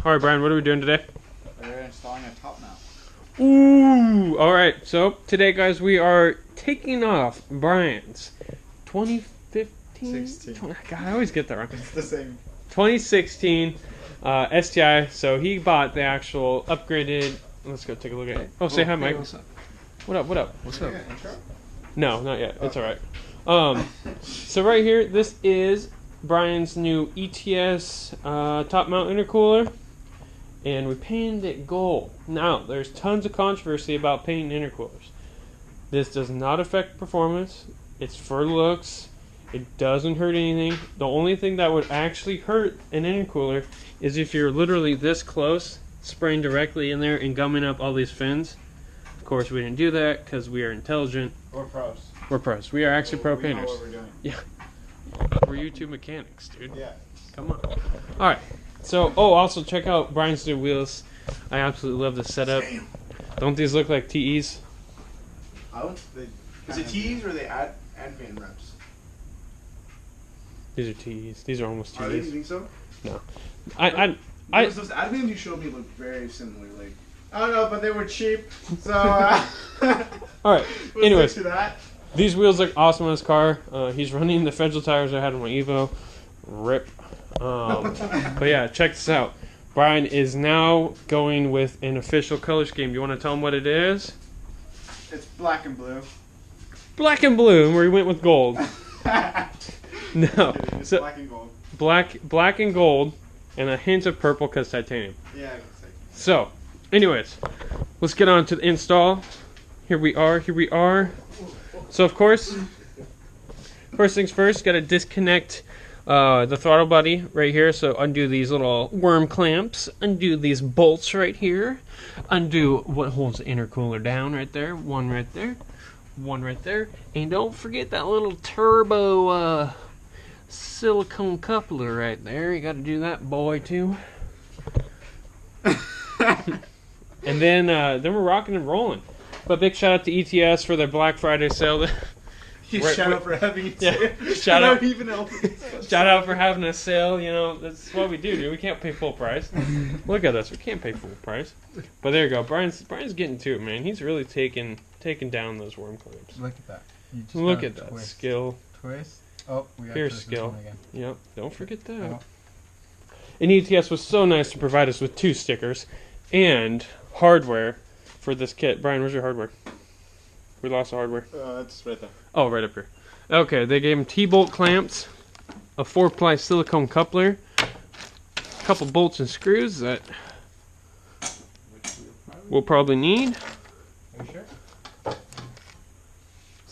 All right, Brian, what are we doing today? We're installing a top mount. Ooh, all right. So today, guys, we are taking off Brian's 2015. 16. God, I always get that wrong. It's the same. 2016 STI. So he bought the actual upgraded. Let's go take a look at it. Oh, say hi, Mike. What's up? What up? What up? What's up? No, not yet. It's all right. So right here, this is Brian's new ETS top mount intercooler, and we painted it gold. Now, there's tons of controversy about painting intercoolers. This does not affect performance. It's for looks. It doesn't hurt anything. The only thing that would actually hurt an intercooler is if you're literally this close, spraying directly in there and gumming up all these fins. Of course, we didn't do that because we are intelligent. We're pros. We're pros. We are actually pro We painters. know what we're doing. Yeah. We're YouTube mechanics, dude. Yeah. Come on. Alright. So, also check out Brian's new wheels. I absolutely love this setup. Damn. Don't these look like TEs? Is it T's or they advan reps? These are TEs. These are almost Are they? You TEs. think so? No. Those advans you showed me look very similar. Like, I don't know, but they were cheap, so Alright. we'll Anyways, stick to that. these wheels look awesome on his car. He's running the Federal tires I had on my Evo. Rip. But yeah, check this out. Brian is now going with an official color scheme. Do you want to tell him what it is? It's black and blue. Black and blue, where he went with gold. No. It's So, black and gold. black and gold, and a hint of purple because titanium. Yeah, it's like, So, anyways, let's get on to the install. Here we are. So, of course, first things first, got to disconnect the throttle body right here. So, undo these little worm clamps, undo these bolts right here, undo what holds the intercooler down right there, one right there, one right there, and don't forget that little turbo silicone coupler right there. You got to do that, boy, too. And then we're rocking and rolling. But big shout out to ETS for their Black Friday sale. shout out for having it. Yeah, shout out. Even else. Shout out for having a sale. You know, that's what we do, dude. We can't pay full price. Look at us. We can't pay full price. But there you go. Brian's getting to it, man. He's really taking down those worm clamps. Look at that. You just Look gotta at that twist. skill. Twist. Oh, we got Pure twist this skill. one again. Yep. Don't forget that. Oh. And ETS was so nice to provide us with 2 stickers and hardware for this kit. Brian, where's your hardware? We lost the hardware. it's right there. Oh, right up here. Okay, they gave him T-bolt clamps, a 4-ply silicone coupler, a couple bolts and screws that we'll probably need, Are you sure? What's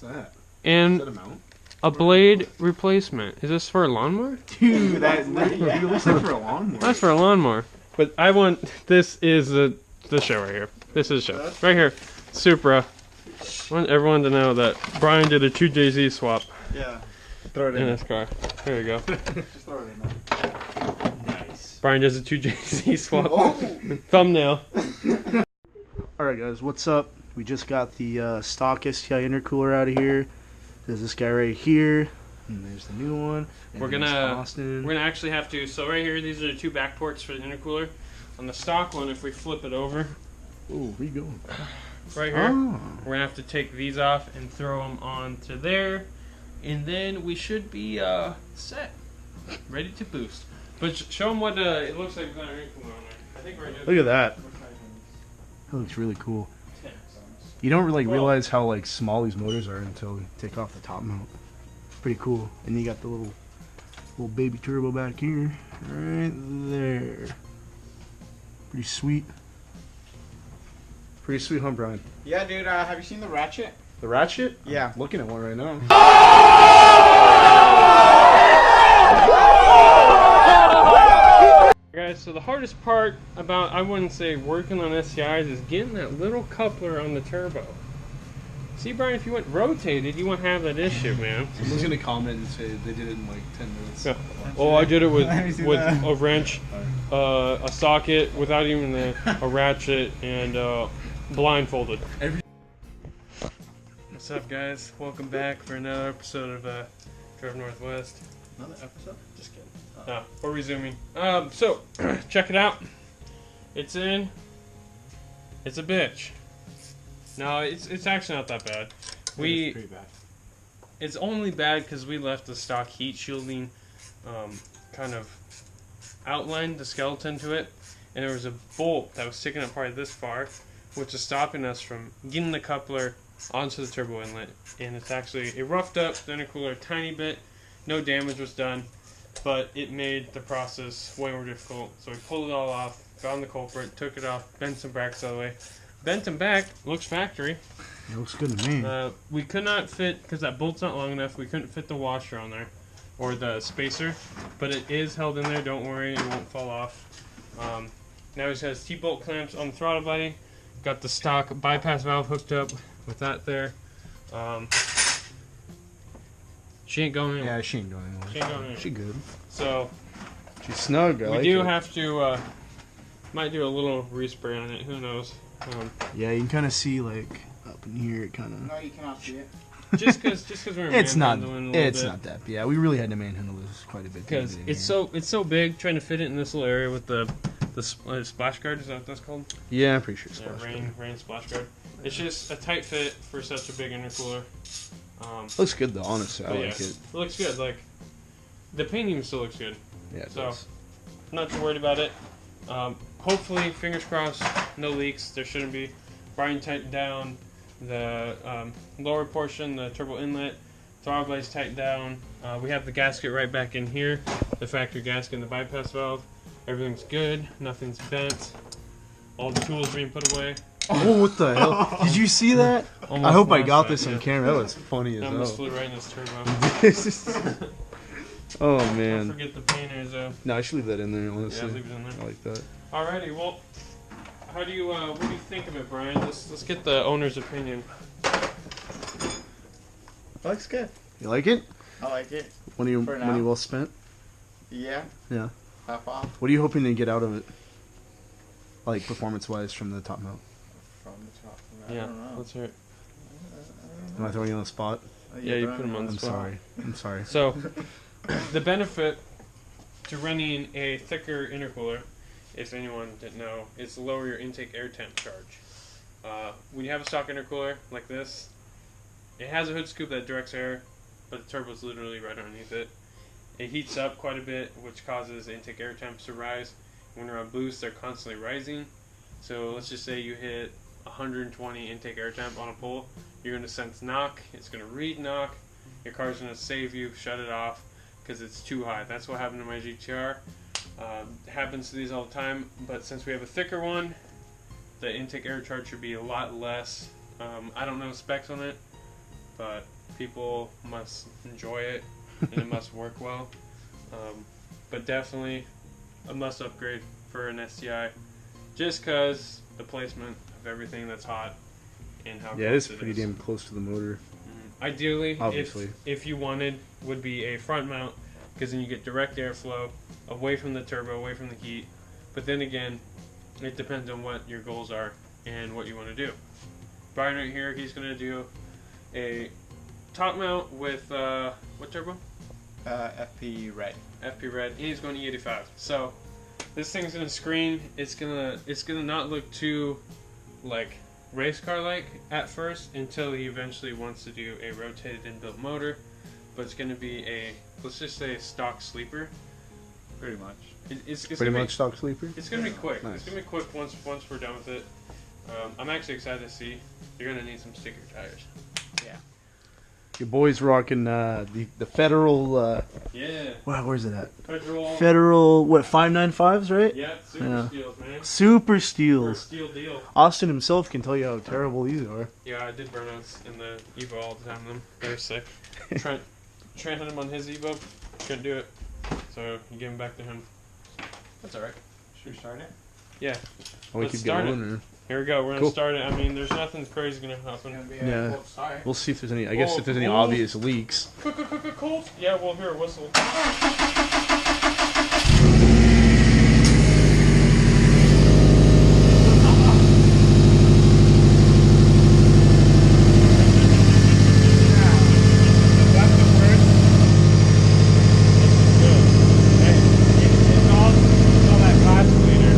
that? Is and that a mount? a blade replacement. Is this for a lawnmower? Dude, that looks like for a lawnmower. That's for a lawnmower. But this is the show right here. This is the show. Right here, Supra. I want everyone to know that Brian did a 2JZ swap Yeah. Throw it in in. his car. There you go. Just throw it in there. Nice. Brian does a 2JZ swap. Oh. Thumbnail. Alright guys, what's up? We just got the stock STI intercooler out of here. There's this guy right here, and there's the new one. And We're there's gonna Austin. actually have to. So right here, these are the 2 back ports for the intercooler. On the stock one, if we flip it over, Ooh, where you going? right here, Oh. we're gonna have to take these off and throw them onto there, and then we should be set, ready to boost. But show them what it looks like with our intercooler on there. I think we're Look at that. That looks really cool. You don't really realize how like small these motors are until you take off the top mount. Pretty cool. And you got the little baby turbo back here, right there. Pretty sweet. Pretty sweet, huh, Brian? Yeah, dude. Have you seen the ratchet? The ratchet? Yeah. I'm looking at one right now. Guys, so the hardest part about, I wouldn't say working on SCIs, is getting that little coupler on the turbo. See, Brian, if you went rotated, you wouldn't have that issue, man. Someone's gonna comment and say they did it in like 10 minutes. Yeah. Oh, I did it with Let me see that. a wrench, a socket, without even a ratchet, and blindfolded. What's up, guys? Welcome back for another episode of Drive Northwest. Another episode? Just kidding. No, we're resuming. So, check it out. It's in. It's a bitch. No, it's actually not that bad. It's We pretty bad. It's only bad because we left the stock heat shielding kind of outlined the skeleton to it, and there was a bolt that was sticking up probably this far, which is stopping us from getting the coupler onto the turbo inlet. And it's actually, it roughed up the intercooler a tiny bit. No damage was done, but it made the process way more difficult. So we pulled it all off, found the culprit, took it off, bent some brackets out of the way. Bent them back, looks factory. It looks good to me. We could not fit, because that bolt's not long enough, we couldn't fit the washer on there, or the spacer, but it is held in there, don't worry, it won't fall off. Now he has T-bolt clamps on the throttle body, got the stock bypass valve hooked up with that there. She ain't going anywhere. Yeah, she ain't going anywhere. She ain't going anywhere. She good. So, She's snug. I we like do it. have to, might do a little respray on it, who knows. Yeah, you can kind of see like up in here. It kind of. No, you cannot see it. just because we're It's not. manhandling a little It's bit. not that. Yeah, we really had to manhandle this quite a bit. to Because get it in it's here. so big, trying to fit it in this little area with the splash guard. Is that what that's called? Yeah, I'm pretty sure it's Yeah, splash rain splash guard. It's just a tight fit for such a big intercooler. Looks good though, honestly. I But like yeah, it. it looks good. Like the painting still looks good. Yeah, it So does. I'm not too worried about it. Hopefully, fingers crossed, no leaks. There shouldn't be. Bryan tightened down the lower portion, the turbo inlet. Throttle blade's tightened down. We have the gasket right back in here, the factory gasket and the bypass valve. Everything's good. Nothing's bent. All the tools being put away. Oh, what the hell? Did you see that? I Almost hope I lost got that, this yeah. on camera. That was funny as I almost hell. flew right in this turbo. Oh Don't man. forget the painters though. No, I should leave that in there. Yeah, Honestly, leave it in there. I like that. Alrighty, well, how do you, what do you think of it, Bryan? Let's get the owner's opinion. Looks good. You like it? I like it. Money For now. well spent. Yeah. Yeah. Half off What are you hoping to get out of it? Like performance-wise from the top mount. from the top. I Yeah, don't know. let's hear it. Am I throwing you on the spot? Yeah, you put 'em on the I'm spot. sorry. I'm sorry. So, the benefit to running a thicker intercooler, if anyone didn't know, is to lower your intake air temp charge. When you have a stock intercooler like this, it has a hood scoop that directs air, but the turbo's literally right underneath it. It heats up quite a bit, which causes intake air temps to rise. When you're on boost, they're constantly rising. So let's just say you hit 120 intake air temp on a pull, you're going to sense knock, it's going to read knock, your car's going to save you, shut it off, because it's too high. That's what happened to my GTR. It happens to these all the time, but since we have a thicker one, the intake air charge should be a lot less. I don't know specs on it, but people must enjoy it, and it must work well. But definitely a must upgrade for an STI, just because the placement of everything that's hot and how Yeah, it's close pretty damn close to the motor. Ideally, Obviously. if you wanted, would be a front mount, because then you get direct airflow away from the turbo, away from the heat. But then again, it depends on what your goals are and what you want to do. Bryan right here, he's going to do a top mount with what turbo? FP red. FP red, and he's going E85. So this thing's gonna screen. It's gonna not look too like race car like at first until he eventually wants to do a rotated inbuilt motor. But it's gonna be a, let's just say, a stock sleeper. Pretty much. It's Pretty gonna much stock sleeper. It's gonna be quick. Nice. It's gonna be quick once we're done with it. I'm actually excited to see. You're gonna need some sticker tires. Yeah. Your boy's rocking the federal. Yeah. Wow, where's it at? Federal. Federal, what, 595s, right? Yeah. Super Yeah. steels, man. Super For a steels. steel deal. Austin himself can tell you how terrible these are. Yeah, I did burnouts in the Evo all the time. They were sick. Trent had him on his Evo. Couldn't do it. So you give him back to him. That's alright. Should we start it? Yeah. Oh, we Let's keep start going. it. Or? Here we go. We're gonna Cool. start it. I mean, there's nothing crazy gonna It's gonna happen. be Yeah. a cold start. We'll see if there's any. I guess if there's any Oh, obvious leaks. Cold? Yeah, we'll hear a whistle. That's the worst. Good. Hey, it's all that glass cleaner.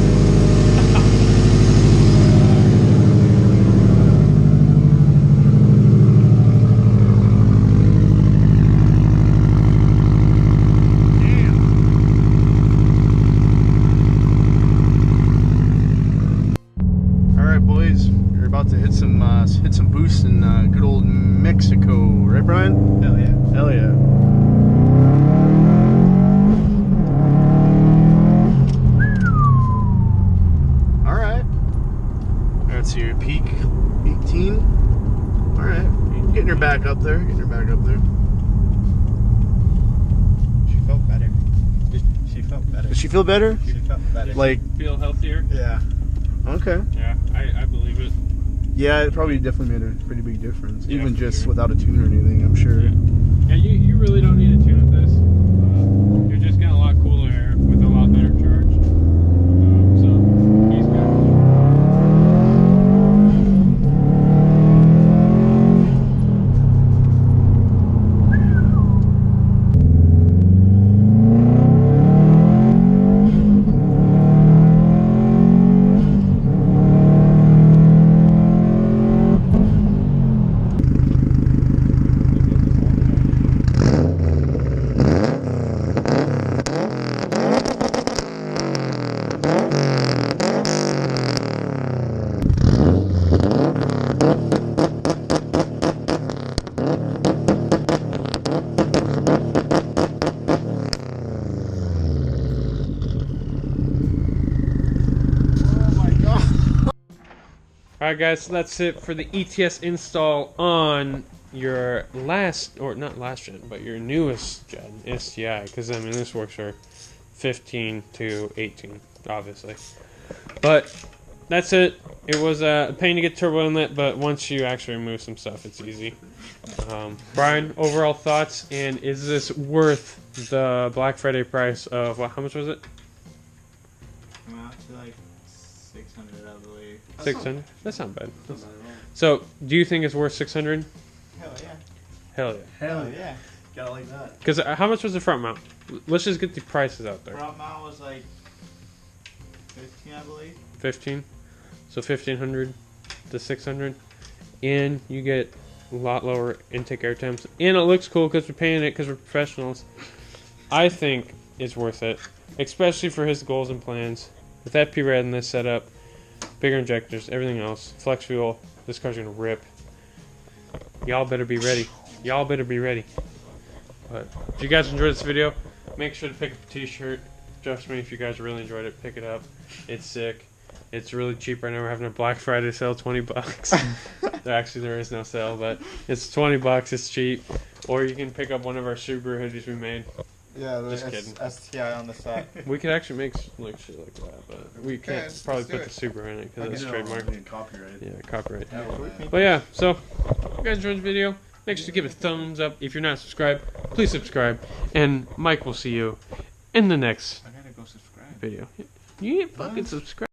hit some boosts in good old Mexico, right, Brian? Hell yeah. Hell yeah. All right. That's your peak 18. All right. Getting her back up there. Getting her back up there. She felt better. She felt better. Does she feel better? She felt better. Like, Feel healthier? yeah. okay. Yeah, I believe it. Yeah, it probably definitely made a pretty big difference. Yeah, Even for just sure. without a tune or anything, I'm sure. Yeah, you really don't need a tune with this. You're just getting a lot cooler air with a lot better charge. So, he's good. Alright guys, so that's it for the ETS install on your last, or not last gen, but your newest gen, STI, because I mean this works for 15 to 18, obviously. But that's it. It was a pain to get turbo inlet, but once you actually remove some stuff, it's easy. Brian, overall thoughts, and is this worth the Black Friday price of, what, how much was it? I'm out to like 600, I believe. 600? That's not bad. So, do you think it's worth 600? Hell yeah. Hell yeah. Hell Hell yeah. Gotta like that. Because how much was the front mount? Let's just get the prices out there. Front mount was like 15, I believe. 15. So 1500 to 600, and you get a lot lower intake air temps, and it looks cool because we're paying it because we're professionals. I think it's worth it, especially for his goals and plans. With that P-Rad in this setup, bigger injectors, everything else, flex fuel, this car's gonna rip. Y'all better be ready. Y'all better be ready. But if you guys enjoyed this video, make sure to pick up a t-shirt. Trust me, if you guys really enjoyed it, pick it up. It's sick. It's really cheap right now. We're having a Black Friday sale, $20. Actually, there is no sale, but it's $20. It's cheap. Or you can pick up one of our Subaru hoodies we made. Yeah, Just kidding. STI on the side. We could actually make like shit like that, but we can't let's probably do put the Subaru in it because it's trademark. Copyright. Yeah, copyright. Yeah, But yeah, so if you guys enjoyed the video, make sure to give it a thumbs up. If you're not subscribed, please subscribe. And Mike will see you in the next I gotta go subscribe. video. You ain't fucking subscribe.